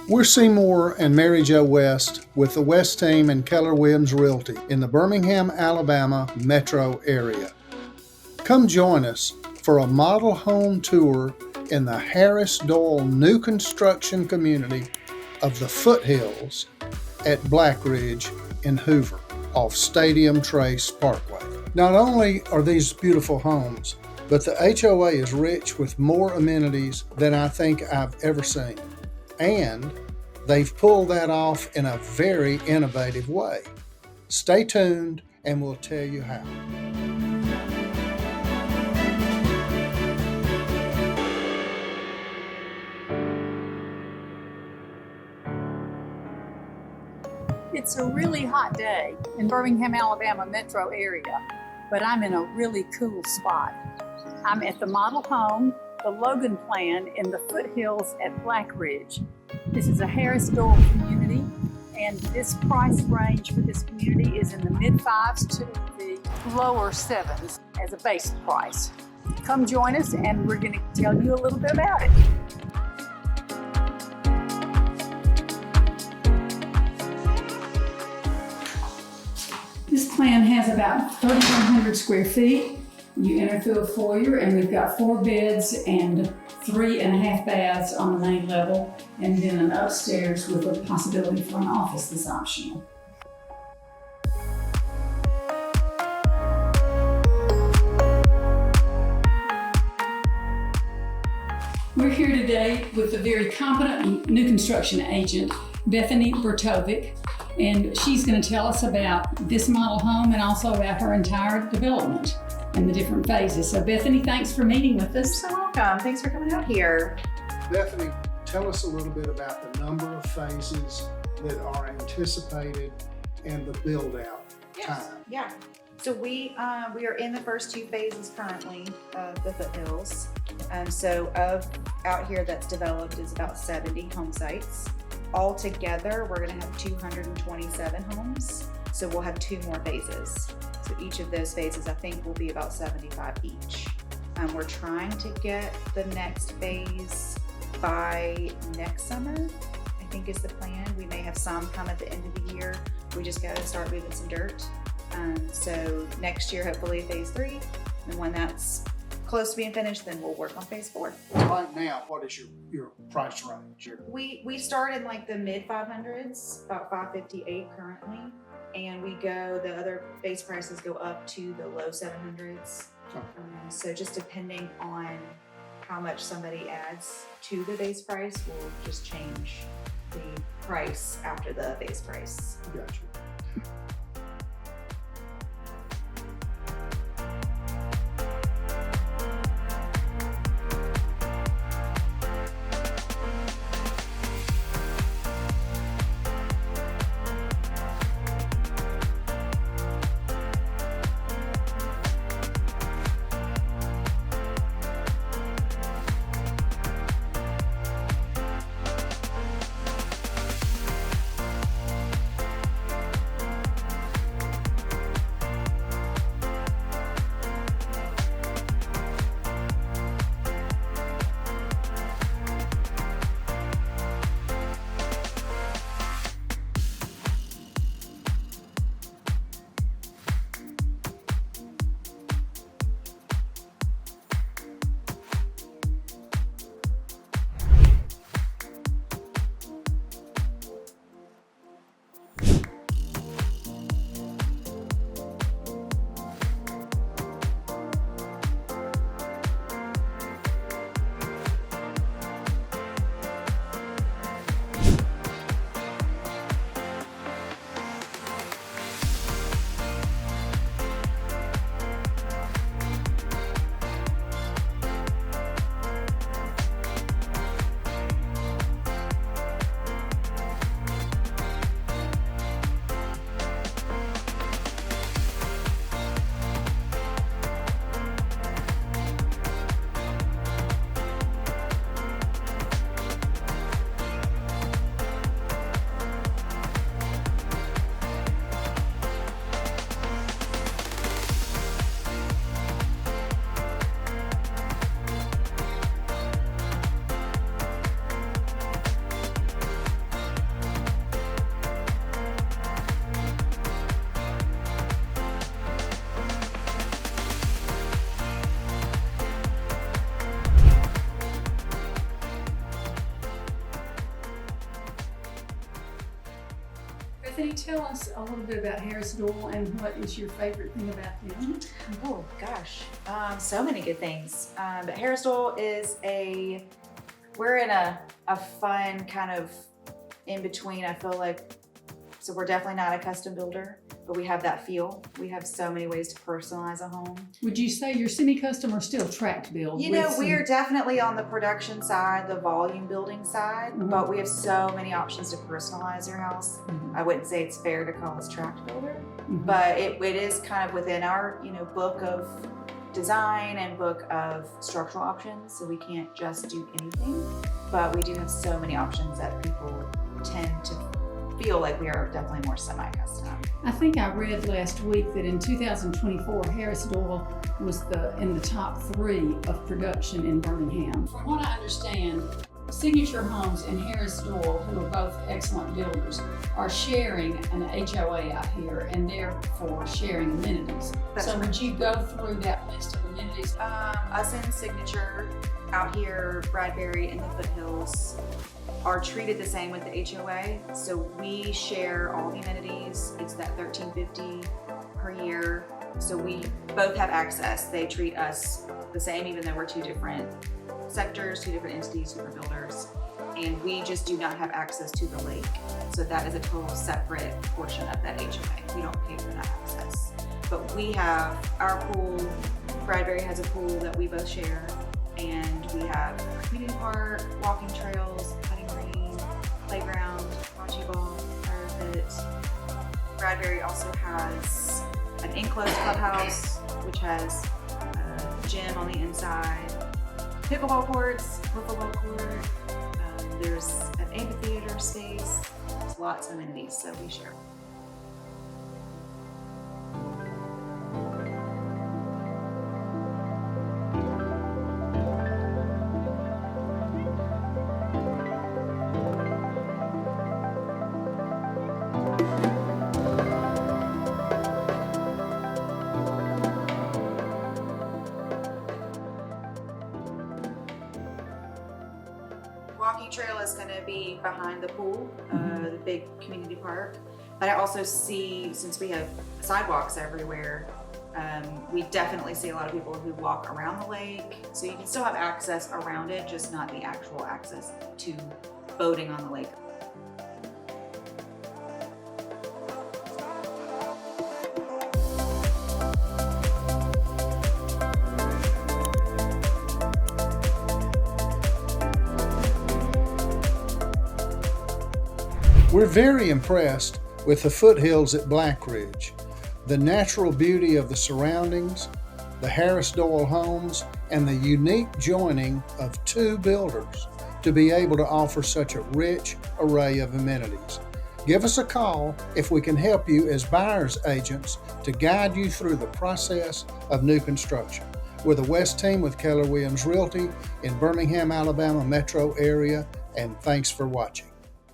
We're Seymour and Mary Jo West with the West Team and Keller Williams Realty in the Birmingham, Alabama metro area. Come join us for a model home tour in the Harris Doyle new construction community of the Foothills at Blackridge in Hoover off Stadium Trace Parkway. Not only are these beautiful homes, but the HOA is rich with more amenities than I think I've ever seen. And they've pulled that off in a very innovative way. Stay tuned and we'll tell you how. It's a really hot day in Birmingham, Alabama metro area, but I'm in a really cool spot. I'm at the model home, the Logan Plan in the Foothills at Blackridge. This is a Harris Doyle community, and this price range for this community is in the mid-5s to the lower 7s as a base price. Come join us and we're going to tell you a little bit about it. This plan has about 3,100 square feet. You enter through a foyer and we've got 4 beds and 3.5 baths on the main level, and then an upstairs with a possibility for an office that's optional. We're here today with a very competent new construction agent, Bethany Bertovic, and she's going to tell us about this model home and also about her entire development and the different phases. So Bethany, thanks for meeting with us. You're so welcome. Thanks for coming out here. Bethany, tell us a little bit about the number of phases that are anticipated and the build out time. Yeah. So we are in the first 2 phases currently of the Foothills. So out here that's developed is about 70 home sites. All together, we're going to have 227 homes. So we'll have 2 more phases. So each of those phases, I think, will be about 75 each. We're trying to get the next phase by next summer, I think is the plan. We may have some come at the end of the year. We just got to start moving some dirt. So next year, hopefully phase 3. And when that's close to being finished, then we'll work on phase 4. Right now, what is your price range? We start in like the mid 500s, about 558 currently. And the other base prices go up to the low 700s. So just depending on how much somebody adds to the base price will just change the price after the base price. Gotcha. Bethany, tell us a little bit about Harris Doyle and what is your favorite thing about them? Oh gosh, so many good things. But Harris Doyle is we're in a fun kind of in between, I feel like. So we're definitely not a custom builder, but we have that feel. We have so many ways to personalize a home. Would you say you're semi-custom or still tract build? You know, we are definitely on the production side, the volume building side, but we have so many options to personalize your house. I wouldn't say it's fair to call us tract builder, but it is kind of within our, book of design and book of structural options. So we can't just do anything, but we do have so many options that people tend to feel like we are definitely more semi-custom. I think I read last week that in 2024, Harris Doyle was in the top 3 of production in Birmingham. From what I understand, Signature Homes and Harris Doyle, who are both excellent builders, are sharing an HOA out here and therefore sharing amenities. So would you go through that list of amenities? Us in Signature out here, Bradbury and the Foothills, are treated the same with the HOA. So we share all the amenities. It's that $13.50 per year. So we both have access. They treat us the same, even though we're 2 different sectors, 2 different entities, different builders. And we just do not have access to the lake. So that is a total separate portion of that HOA. We don't pay for that access. But we have our pool. Bradbury has a pool that we both share. And we have a community park, walking trails, putting green, playground, bocce ball, firepit. Bradbury also has an enclosed clubhouse, which has a gym on the inside, pickleball courts, wiffle ball court. There's an amphitheater space. There's lots of amenities, so we share. Walking trail is going to be behind the pool, the big community park. But I also see, since we have sidewalks everywhere, we definitely see a lot of people who walk around the lake. So you can still have access around it, just not the actual access to boating on the lake. We're very impressed with the foothills at Blackridge, the natural beauty of the surroundings, the Harris Doyle homes, and the unique joining of 2 builders to be able to offer such a rich array of amenities. Give us a call if we can help you as buyer's agents to guide you through the process of new construction. We're the West team with Keller Williams Realty in Birmingham, Alabama metro area, and thanks for watching.